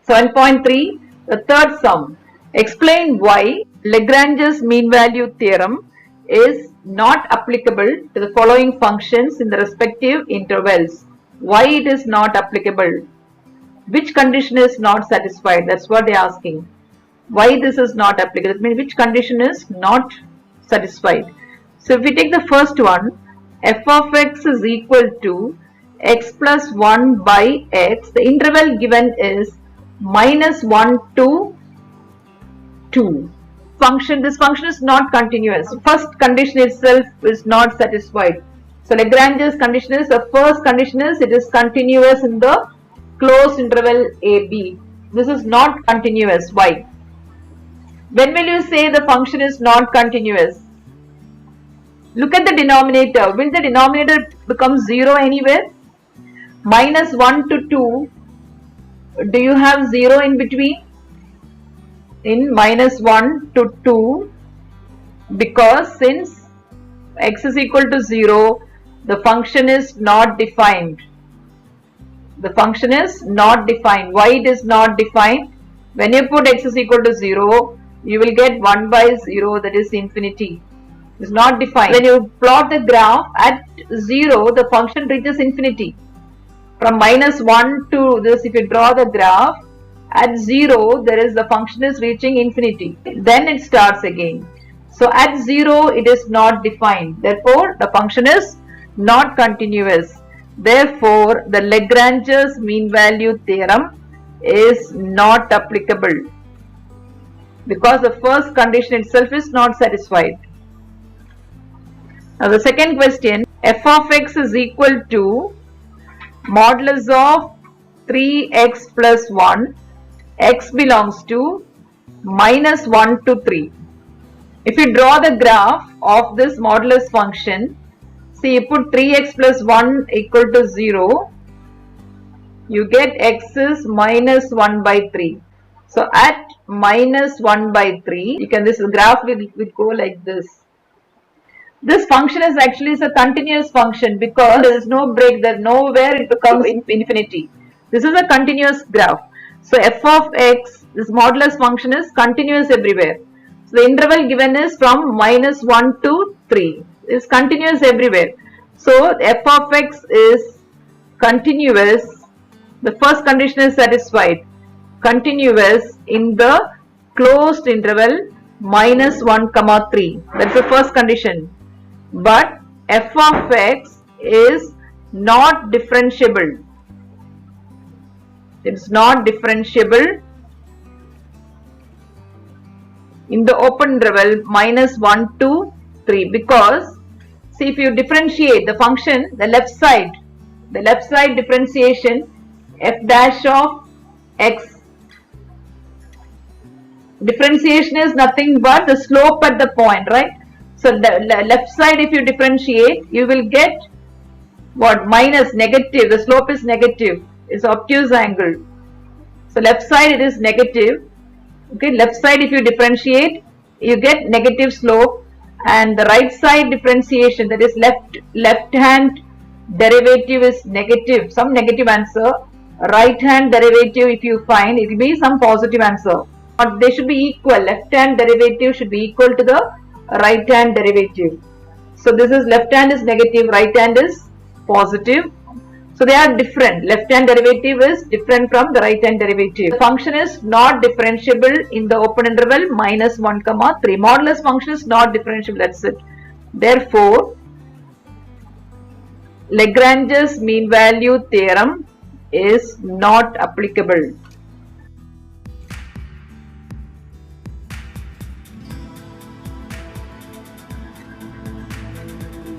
7.3, the third sum. Explain why Lagrange's mean value theorem is not applicable to the following functions in the respective intervals. Why it is not applicable? Which condition is not satisfied? That's what they are asking. Why this is not applicable? That means which condition is not satisfied. So if we take the first one, f of x is equal to x plus 1 by x. The interval given is minus 1 to 2. This function is not continuous. First condition itself is not satisfied. So Lagrange's condition is, the first condition is it is continuous in the closed interval AB. This is not continuous. Why? When will you say the function is not continuous? Look at the denominator. Will the denominator become 0 anywhere? Minus 1 to 2. Do you have 0 in between? In minus 1 to 2, because since x is equal to 0, the function is not defined. The function is not defined. Why it is not defined? When you put x is equal to 0, you will get 1 by 0, that is infinity. It is not defined. When you plot the graph at 0, the function reaches infinity. From minus 1 to this, if you draw the graph, at 0, the function is reaching infinity. Then it starts again. So at 0, it is not defined. Therefore, the function is not continuous. Therefore, the Lagrange's mean value theorem is not applicable, because the first condition itself is not satisfied. Now the second question, f of x is equal to modulus of 3x plus 1. X belongs to minus 1 to 3. If you draw the graph of this modulus function, see, you put 3x plus 1 equal to 0, you get x is minus 1 by 3. So at minus 1 by 3, this graph will go like this. This function is actually a continuous function, because there is no break, there nowhere it becomes infinity. This is a continuous graph. So f of x, this modulus function, is continuous everywhere. So the interval given is from minus 1 to 3. It is continuous everywhere. So f of x is continuous. The first condition is satisfied. Continuous in the closed interval minus 1 comma 3. That is the first condition. But f of x is not differentiable. It is not differentiable in the open interval minus 1 to 3, because see, if you differentiate the function, the left side differentiation, f dash of x, differentiation is nothing but the slope at the point, right? So the left side, if you differentiate, you will get what? Minus, negative. The slope is negative. It's obtuse angle. So left side it is negative. Okay, left side if you differentiate, you get negative slope, and the right side differentiation, that is left hand derivative is negative, some negative answer. Right hand derivative, if you find, it will be some positive answer. But they should be equal. Left hand derivative should be equal to the right hand derivative. So this is left hand is negative, right hand is positive. So they are different. Left hand derivative is different from the right hand derivative. The function is not differentiable in the open interval minus 1 comma 3. Modulus function is not differentiable. That's it. Therefore, Lagrange's mean value theorem is not applicable.